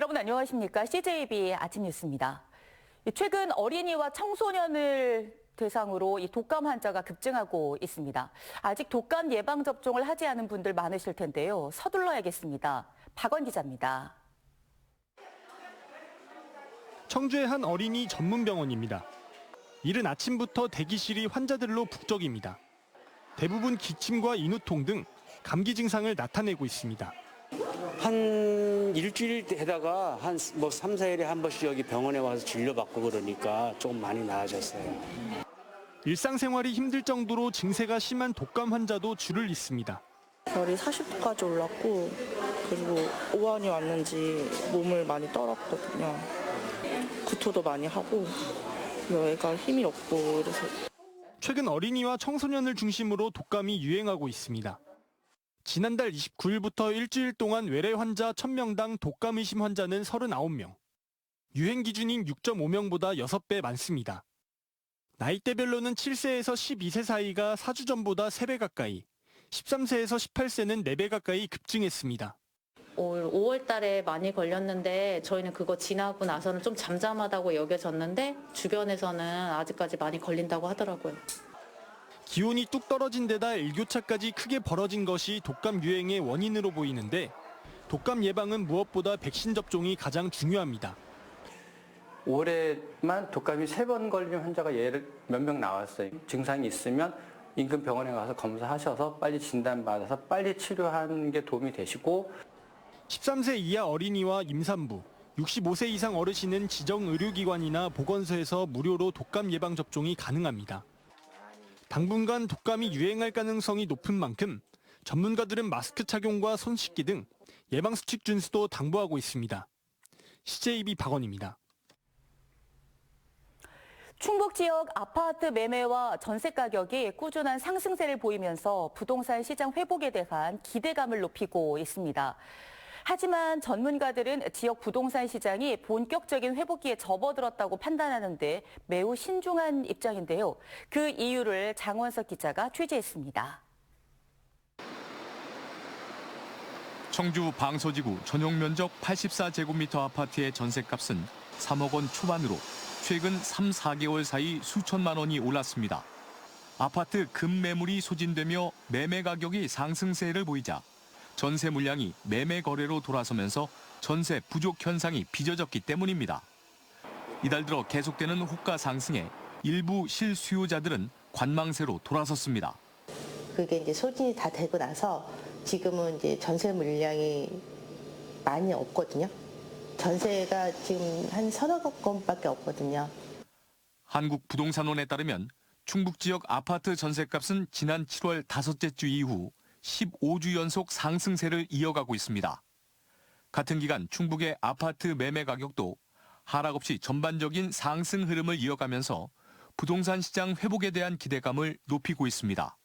여러분 안녕하십니까? CJB 아침 뉴스입니다. 최근 어린이와 청소년을 대상으로 이 독감 환자가 급증하고 있습니다. 아직 독감 예방 접종을 하지 않은 분들 많으실 텐데요. 서둘러야겠습니다. 박원 기자입니다. 청주의 한 어린이 전문 병원입니다. 이른 아침부터 대기실이 환자들로 북적입니다. 대부분 기침과 인후통 등 감기 증상을 나타내고 있습니다. 한 일주일 되다가 한 3, 4일에 한 번씩 여기 병원에 와서 진료받고 그러니까 조금 많이 나아졌어요. 일상생활이 힘들 정도로 증세가 심한 독감 환자도 줄을 잇습니다. 열이 40도까지 올랐고 그리고 오한이 왔는지 몸을 많이 떨었거든요. 구토도 많이 하고 애가 힘이 없고 그래서 최근 어린이와 청소년을 중심으로 독감이 유행하고 있습니다. 지난달 29일부터 일주일 동안 외래 환자 1000명당 독감 의심 환자는 39명. 유행 기준인 6.5명보다 6배 많습니다. 나이대별로는 7세에서 12세 사이가 4주 전보다 3배 가까이, 13세에서 18세는 4배 가까이 급증했습니다. 올 5월 달에 많이 걸렸는데 저희는 그거 지나고 나서는 좀 잠잠하다고 여겨졌는데 주변에서는 아직까지 많이 걸린다고 하더라고요. 기온이 뚝 떨어진 데다 일교차까지 크게 벌어진 것이 독감 유행의 원인으로 보이는데 독감 예방은 무엇보다 백신 접종이 가장 중요합니다. 올해만 독감이 3번 걸린 환자가 몇 명 나왔어요. 증상이 있으면 인근 병원에 가서 검사하셔서 빨리 진단받아서 빨리 치료하는 게 도움이 되시고 13세 이하 어린이와 임산부, 65세 이상 어르신은 지정 의료기관이나 보건소에서 무료로 독감 예방 접종이 가능합니다. 당분간 독감이 유행할 가능성이 높은 만큼 전문가들은 마스크 착용과 손 씻기 등 예방수칙 준수도 당부하고 있습니다. CJB 박원입니다. 충북 지역 아파트 매매와 전세 가격이 꾸준한 상승세를 보이면서 부동산 시장 회복에 대한 기대감을 높이고 있습니다. 하지만 전문가들은 지역 부동산 시장이 본격적인 회복기에 접어들었다고 판단하는데 매우 신중한 입장인데요. 그 이유를 장원석 기자가 취재했습니다. 청주 방서지구 전용 면적 84제곱미터 아파트의 전셋값은 3억 원 초반으로 최근 3, 4개월 사이 수천만 원이 올랐습니다. 아파트 급매물이 소진되며 매매 가격이 상승세를 보이자 전세 물량이 매매 거래로 돌아서면서 전세 부족 현상이 빚어졌기 때문입니다. 이달 들어 계속되는 호가 상승에 일부 실수요자들은 관망세로 돌아섰습니다. 그게 이제 소진이 다 되고 나서 지금은 이제 전세 물량이 많이 없거든요. 전세가 지금 한 서너 건밖에 없거든요. 한국부동산원에 따르면 충북 지역 아파트 전세값은 지난 7월 다섯째 주 이후 15주 연속 상승세를 이어가고 있습니다. 같은 기간 충북의 아파트 매매 가격도 하락 없이 전반적인 상승 흐름을 이어가면서 부동산 시장 회복에 대한 기대감을 높이고 있습니다.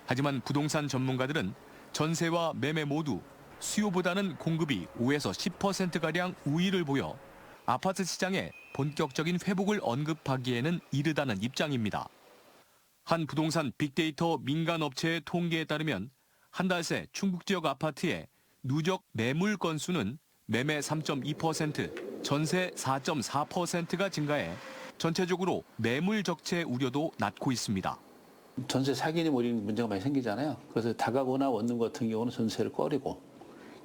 하지만 부동산 전문가들은 전세와 매매 모두 수요보다는 공급이 5에서 10%가량 우위를 보여 아파트 시장의 본격적인 회복을 언급하기에는 이르다는 입장입니다. 한 부동산 빅데이터 민간 업체의 통계에 따르면 한 달 새 충북 지역 아파트의 누적 매물 건수는 매매 3.2%, 전세 4.4%가 증가해 전체적으로 매물 적체 우려도 낮고 있습니다. 전세 사기니 뭐이런 문제가 많이 생기잖아요. 그래서 다가구나 원룸 같은 경우는 전세를 꺼리고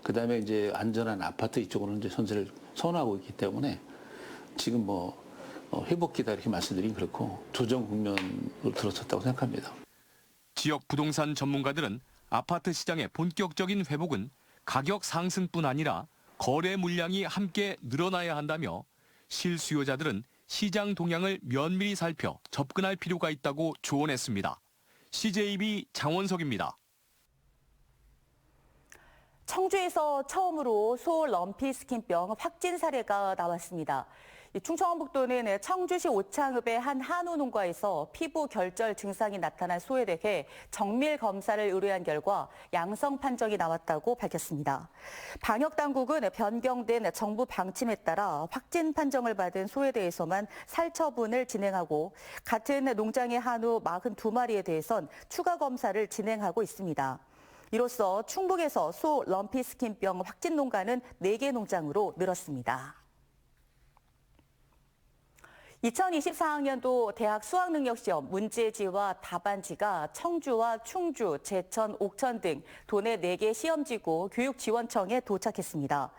그다음에 이제 안전한 아파트 이쪽으로는 이제 전세를 선호하고 있기 때문에 지금 회복기다 이렇게 말씀드리긴 그렇고 조정 국면으로 들어섰다고 생각합니다. 지역 부동산 전문가들은 아파트 시장의 본격적인 회복은 가격 상승뿐 아니라 거래 물량이 함께 늘어나야 한다며 실수요자들은 시장 동향을 면밀히 살펴 접근할 필요가 있다고 조언했습니다. CJB 장원석입니다. 청주에서 처음으로 소 럼피스킨병 확진 사례가 나왔습니다. 충청원북도는 청주시 오창읍의 한 한우 농가에서 피부 결절 증상이 나타난 소에 대해 정밀 검사를 의뢰한 결과 양성 판정이 나왔다고 밝혔습니다. 방역당국은 변경된 정부 방침에 따라 확진 판정을 받은 소에 대해서만 살처분을 진행하고 같은 농장의 한우 42마리에 대해선 추가 검사를 진행하고 있습니다. 이로써 충북에서 소 럼피스킨병 확진 농가는 4개 농장으로 늘었습니다. 2024학년도 대학 수학능력시험 문제지와 답안지가 청주와 충주, 제천, 옥천 등 도내 4개 시험지구 교육지원청에 도착했습니다.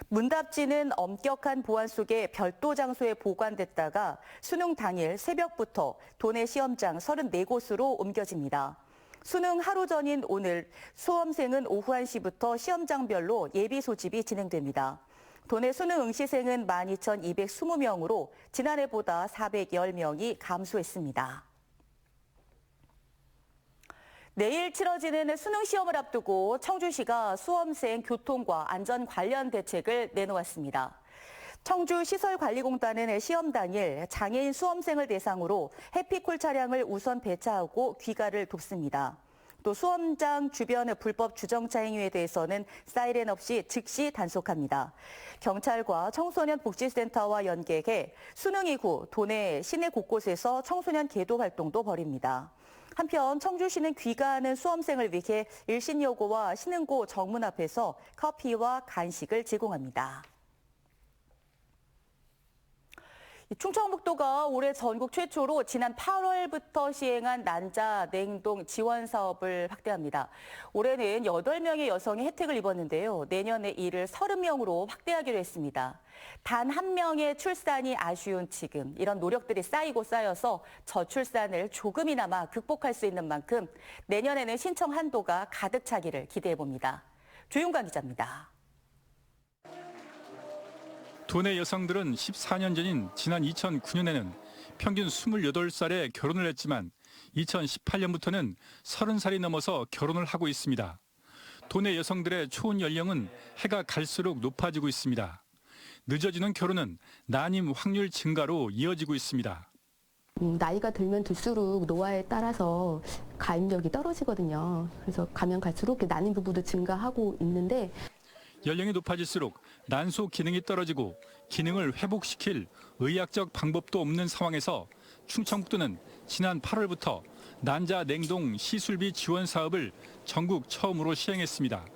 문답지는 엄격한 보안 속에 별도 장소에 보관됐다가 수능 당일 새벽부터 도내 시험장 34곳으로 옮겨집니다. 수능 하루 전인 오늘 수험생은 오후 1시부터 시험장별로 예비 소집이 진행됩니다. 도내 수능 응시생은 12,220명으로 지난해보다 410명이 감소했습니다. 내일 치러지는 수능 시험을 앞두고 청주시가 수험생 교통과 안전 관련 대책을 내놓았습니다. 청주시설관리공단은 시험 당일 장애인 수험생을 대상으로 해피콜 차량을 우선 배차하고 귀가를 돕습니다. 또 수험장 주변의 불법 주정차 행위에 대해서는 사이렌 없이 즉시 단속합니다. 경찰과 청소년복지센터와 연계해 수능 이후 도내 시내 곳곳에서 청소년 계도 활동도 벌입니다. 한편 청주시는 귀가하는 수험생을 위해 일신여고와 신흥고 정문 앞에서 커피와 간식을 제공합니다. 충청북도가 올해 전국 최초로 지난 8월부터 시행한 난자 냉동 지원 사업을 확대합니다. 올해는 8명의 여성이 혜택을 입었는데요. 내년에 이를 30명으로 확대하기로 했습니다. 단 1명의 출산이 아쉬운 지금 이런 노력들이 쌓이고 쌓여서 저출산을 조금이나마 극복할 수 있는 만큼 내년에는 신청 한도가 가득 차기를 기대해 봅니다. 조윤관 기자입니다. 도내 여성들은 14년 전인 지난 2009년에는 평균 28살에 결혼을 했지만 2018년부터는 30살이 넘어서 결혼을 하고 있습니다. 도내 여성들의 초혼 연령은 해가 갈수록 높아지고 있습니다. 늦어지는 결혼은 난임 확률 증가로 이어지고 있습니다. 나이가 들면 들수록 노화에 따라서 가임력이 떨어지거든요. 그래서 가면 갈수록 난임 부부도 증가하고 있는데 연령이 높아질수록 난소 기능이 떨어지고 기능을 회복시킬 의학적 방법도 없는 상황에서 충청북도는 지난 8월부터 난자 냉동 시술비 지원 사업을 전국 처음으로 시행했습니다.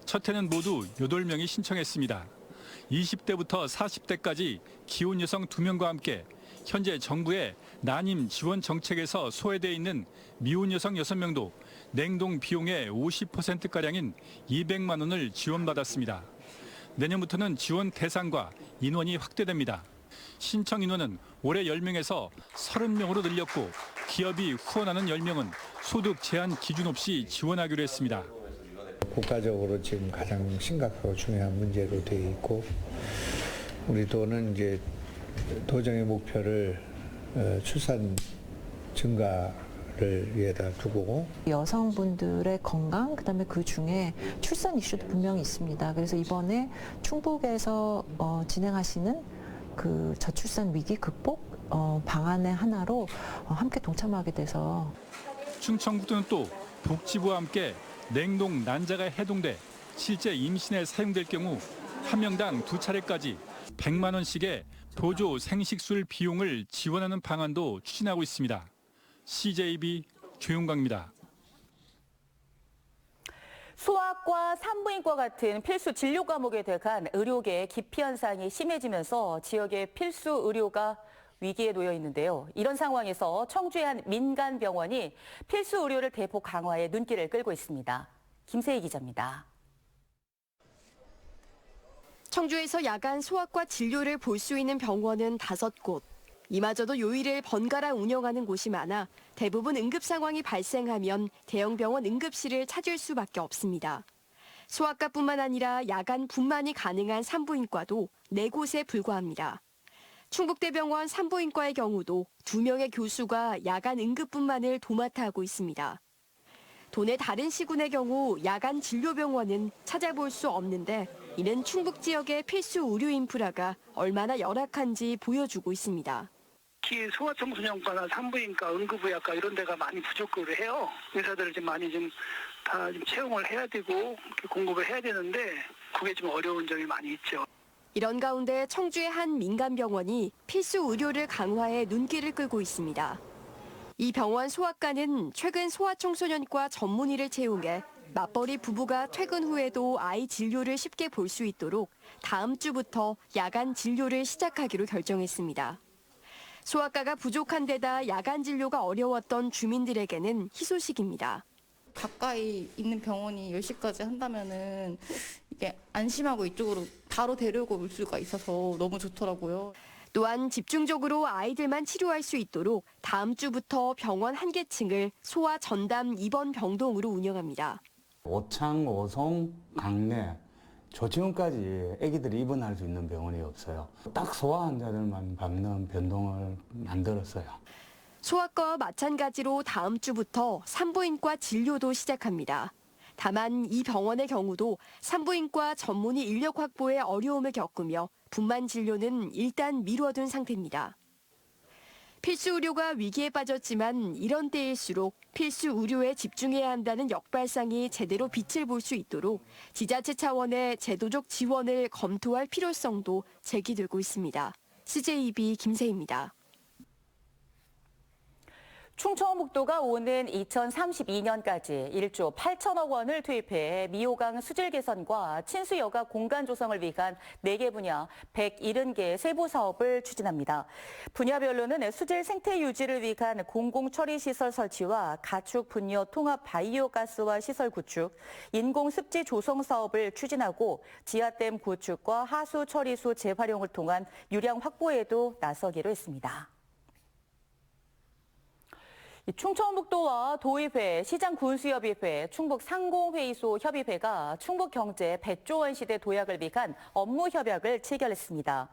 첫 해는 모두 8명이 신청했습니다. 20대부터 40대까지 기혼 여성 2명과 함께 현재 정부의 난임 지원 정책에서 소외돼 있는 미혼 여성 6명도 냉동 비용의 50%가량인 200만 원을 지원받았습니다. 내년부터는 지원 대상과 인원이 확대됩니다. 신청 인원은 올해 10명에서 30명으로 늘렸고 기업이 후원하는 10명은 소득 제한 기준 없이 지원하기로 했습니다. 국가적으로 지금 가장 심각하고 중요한 문제로 되어 있고 우리 도는 이제 도정의 목표를 출산 증가를 위에다 두고 여성분들의 건강, 그다음에 그 중에 출산 이슈도 분명히 있습니다. 그래서 이번에 충북에서 진행하시는 그 저출산 위기 극복 방안의 하나로 함께 동참하게 돼서 충청북도는 또 복지부와 함께 냉동 난자가 해동돼 실제 임신에 사용될 경우 한 명당 2차례까지 100만 원씩의 보조 생식술 비용을 지원하는 방안도 추진하고 있습니다. CJB 조용광입니다. 소아과, 산부인과 같은 필수 진료 과목에 대한 의료계의 기피 현상이 심해지면서 지역의 필수 의료가 위기에 놓여 있는데요. 이런 상황에서 청주의 한 민간 병원이 필수 의료를 대폭 강화해 눈길을 끌고 있습니다. 김세희 기자입니다. 청주에서 야간 소아과 진료를 볼 수 있는 병원은 5곳. 이마저도 요일을 번갈아 운영하는 곳이 많아 대부분 응급 상황이 발생하면 대형 병원 응급실을 찾을 수밖에 없습니다. 소아과뿐만 아니라 야간분만이 가능한 산부인과도 4곳에 불과합니다. 충북대병원 산부인과의 경우도 2명의 교수가 야간 응급분만을 도맡아 하고 있습니다. 도내 다른 시군의 경우 야간 진료병원은 찾아볼 수 없는데 이는 충북 지역의 필수 의료 인프라가 얼마나 열악한지 보여주고 있습니다. 특히 소아청소년과나 산부인과, 응급의학과 이런 데가 많이 부족을 해요. 의사들을 좀 많이 다 채용을 해야 되고 공급을 해야 되는데 그게 좀 어려운 점이 많이 있죠. 이런 가운데 청주의 한 민간병원이 필수 의료를 강화해 눈길을 끌고 있습니다. 이 병원 소아과는 최근 소아청소년과 전문의를 채용해 맞벌이 부부가 퇴근 후에도 아이 진료를 쉽게 볼 수 있도록 다음 주부터 야간 진료를 시작하기로 결정했습니다. 소아과가 부족한 데다 야간 진료가 어려웠던 주민들에게는 희소식입니다. 가까이 있는 병원이 10시까지 한다면은 이게 안심하고 이쪽으로 바로 데려오고 올 수가 있어서 너무 좋더라고요. 또한 집중적으로 아이들만 치료할 수 있도록 다음 주부터 병원 한 개층을 소아 전담 입원 병동으로 운영합니다. 오창, 오송, 강내, 조치원까지 아기들이 입원할 수 있는 병원이 없어요. 딱 소아 환자들만 밟는 병동을 만들었어요. 소아과와 마찬가지로 다음 주부터 산부인과 진료도 시작합니다. 다만 이 병원의 경우도 산부인과 전문의 인력 확보에 어려움을 겪으며 분만 진료는 일단 미뤄둔 상태입니다. 필수 의료가 위기에 빠졌지만 이런 때일수록 필수 의료에 집중해야 한다는 역발상이 제대로 빛을 볼 수 있도록 지자체 차원의 제도적 지원을 검토할 필요성도 제기되고 있습니다. CJB 김세희입니다. 충청북도가 오는 2032년까지 1조 8천억 원을 투입해 미호강 수질 개선과 친수 여가 공간 조성을 위한 4개 분야 170개 세부 사업을 추진합니다. 분야별로는 수질 생태 유지를 위한 공공 처리 시설 설치와 가축 분뇨 통합 바이오가스화 시설 구축, 인공 습지 조성 사업을 추진하고 지하댐 구축과 하수 처리수 재활용을 통한 유량 확보에도 나서기로 했습니다. 충청북도와 도의회, 시장군수협의회, 충북상공회의소 협의회가 충북경제 100조 원 시대 도약을 위한 업무 협약을 체결했습니다.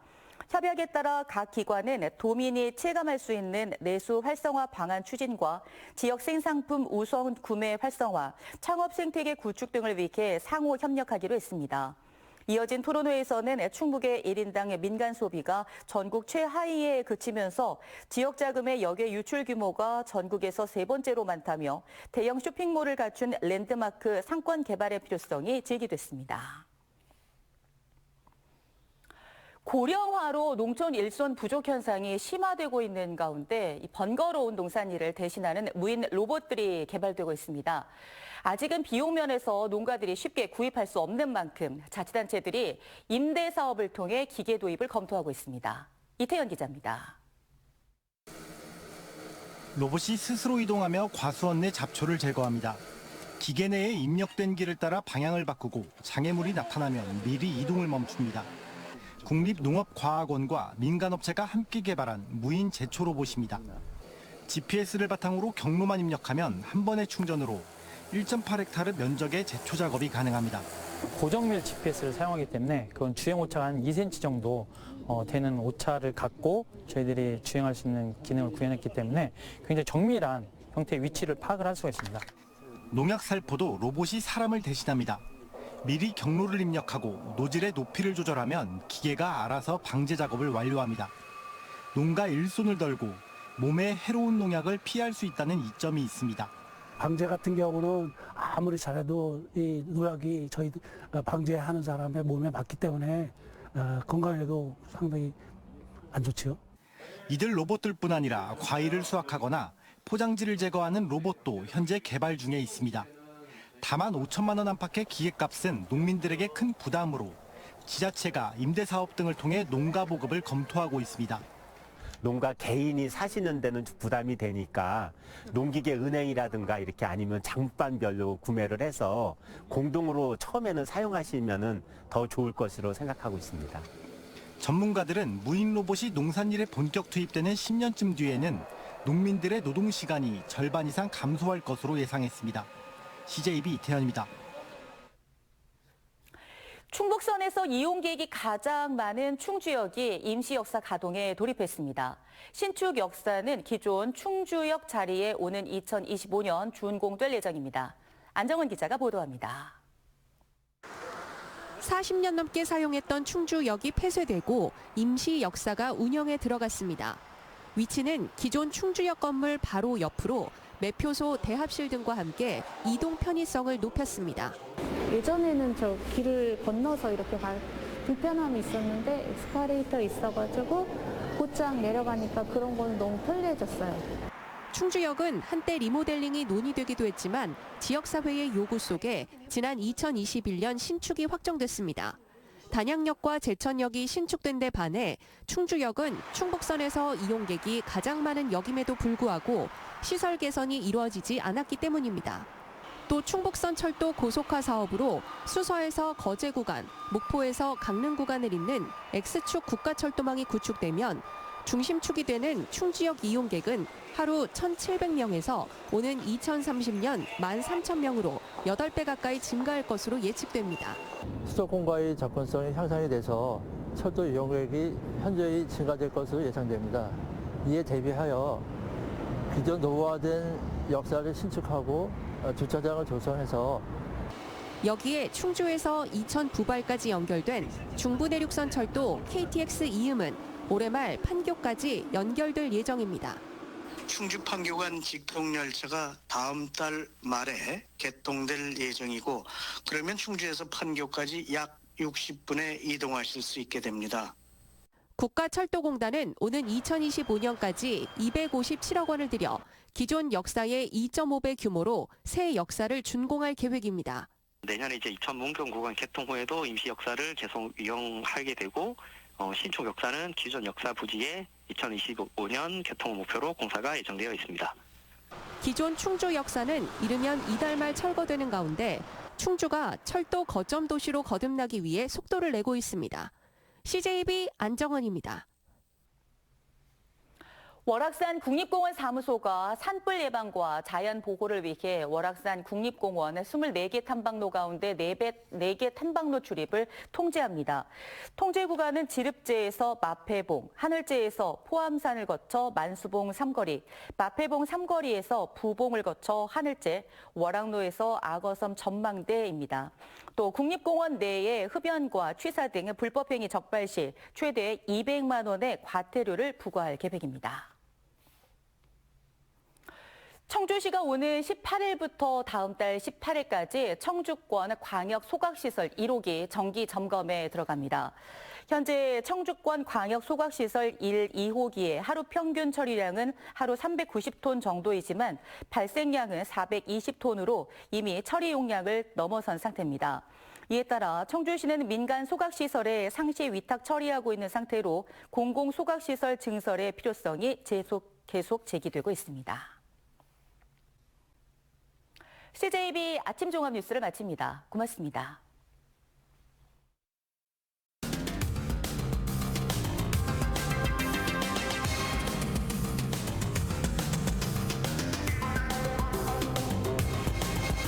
협약에 따라 각 기관은 도민이 체감할 수 있는 내수 활성화 방안 추진과 지역 생산품 우선 구매 활성화, 창업 생태계 구축 등을 위해 상호 협력하기로 했습니다. 이어진 토론회에서는 충북의 1인당 민간 소비가 전국 최하위에 그치면서 지역 자금의 역외 유출 규모가 전국에서 3번째로 많다며 대형 쇼핑몰을 갖춘 랜드마크 상권 개발의 필요성이 제기됐습니다. 고령화로 농촌 일손 부족 현상이 심화되고 있는 가운데 번거로운 농산일을 대신하는 무인 로봇들이 개발되고 있습니다. 아직은 비용 면에서 농가들이 쉽게 구입할 수 없는 만큼 자치단체들이 임대 사업을 통해 기계 도입을 검토하고 있습니다. 이태현 기자입니다. 로봇이 스스로 이동하며 과수원 내 잡초를 제거합니다. 기계 내에 입력된 길을 따라 방향을 바꾸고 장애물이 나타나면 미리 이동을 멈춥니다. 국립농업과학원과 민간업체가 함께 개발한 무인 제초 로봇입니다. GPS를 바탕으로 경로만 입력하면 한 번의 충전으로 1.8헥타르 면적의 제초 작업이 가능합니다. 고정밀 GPS를 사용하기 때문에 그건 주행 오차가 한 2cm 정도 되는 오차를 갖고 저희들이 주행할 수 있는 기능을 구현했기 때문에 굉장히 정밀한 형태의 위치를 파악을 할 수가 있습니다. 농약 살포도 로봇이 사람을 대신합니다. 미리 경로를 입력하고 노즐의 높이를 조절하면 기계가 알아서 방제 작업을 완료합니다. 농가 일손을 덜고 몸에 해로운 농약을 피할 수 있다는 이점이 있습니다. 방제 같은 경우는 아무리 잘해도 이 농약이 저희 방제하는 사람의 몸에 맞기 때문에 건강에도 상당히 안 좋지요. 이들 로봇들뿐 아니라 과일을 수확하거나 포장지를 제거하는 로봇도 현재 개발 중에 있습니다. 다만 5천만 원 안팎의 기계값은 농민들에게 큰 부담으로 지자체가 임대사업 등을 통해 농가 보급을 검토하고 있습니다. 농가 개인이 사시는 데는 부담이 되니까 농기계 은행이라든가 이렇게 아니면 장반별로 구매를 해서 공동으로 처음에는 사용하시면은 더 좋을 것으로 생각하고 있습니다. 전문가들은 무인 로봇이 농산일에 본격 투입되는 10년쯤 뒤에는 농민들의 노동 시간이 절반 이상 감소할 것으로 예상했습니다. CJB 이태현입니다. 충북선에서 이용객이 가장 많은 충주역이 임시역사 가동에 돌입했습니다. 신축 역사는 기존 충주역 자리에 오는 2025년 준공될 예정입니다. 안정원 기자가 보도합니다. 40년 넘게 사용했던 충주역이 폐쇄되고 임시역사가 운영에 들어갔습니다. 위치는 기존 충주역 건물 바로 옆으로 매표소, 대합실 등과 함께 이동 편의성을 높였습니다. 예전에는 저 길을 건너서 이렇게 갈 불편함이 있었는데 에스컬레이터 있어가지고 곧장 내려가니까 그런 건 너무 편리해졌어요. 충주역은 한때 리모델링이 논의되기도 했지만 지역사회의 요구 속에 지난 2021년 신축이 확정됐습니다. 단양역과 제천역이 신축된 데 반해 충주역은 충북선에서 이용객이 가장 많은 역임에도 불구하고 시설 개선이 이루어지지 않았기 때문입니다. 또 충북선 철도 고속화 사업으로 수서에서 거제 구간, 목포에서 강릉 구간을 잇는 X축 국가철도망이 구축되면 중심축이 되는 충주역 이용객은 하루 1,700명에서 오는 2030년 13,000명으로 8배 가까이 증가할 것으로 예측됩니다. 수도권과의 접근성이 향상이 돼서 철도 이용객이 현저히 증가될 것으로 예상됩니다. 이에 대비하여 기존 노후화된 역사를 신축하고 주차장을 조성해서 여기에 충주에서 이천 부발까지 연결된 중부내륙선 철도 KTX 이음은 올해 말 판교까지 연결될 예정입니다. 충주 판교간 직통열차가 다음 달 말에 개통될 예정이고 그러면 충주에서 판교까지 약 60분에 이동하실 수 있게 됩니다. 국가철도공단은 오는 2025년까지 257억 원을 들여 기존 역사의 2.5배 규모로 새 역사를 준공할 계획입니다. 내년에 이제 이천문경 구간 개통 후에도 임시 역사를 계속 이용하게 되고 신축 역사는 기존 역사 부지에 2025년 개통을 목표로 공사가 예정되어 있습니다. 기존 충주 역사는 이르면 이달 말 철거되는 가운데 충주가 철도 거점 도시로 거듭나기 위해 속도를 내고 있습니다. CJB 안정원입니다. 월악산 국립공원 사무소가 산불 예방과 자연 보호를 위해 월악산 국립공원 24개 탐방로 가운데 4개 탐방로 출입을 통제합니다. 통제 구간은 지릅제에서 마패봉, 하늘제에서 포암산을 거쳐 만수봉 삼거리, 마패봉 삼거리에서 부봉을 거쳐 하늘제, 월악로에서 악어섬 전망대입니다. 또 국립공원 내에 흡연과 취사 등 불법행위 적발 시 최대 200만 원의 과태료를 부과할 계획입니다. 청주시가 오는 18일부터 다음 달 18일까지 청주권 광역 소각시설 1호기 정기 점검에 들어갑니다. 현재 청주권 광역 소각시설 1, 2호기의 하루 평균 처리량은 하루 390톤 정도이지만 발생량은 420톤으로 이미 처리 용량을 넘어선 상태입니다. 이에 따라 청주시는 민간 소각시설에 상시 위탁 처리하고 있는 상태로 공공소각시설 증설의 필요성이 계속 제기되고 있습니다. CJB 아침 종합 뉴스를 마칩니다. 고맙습니다.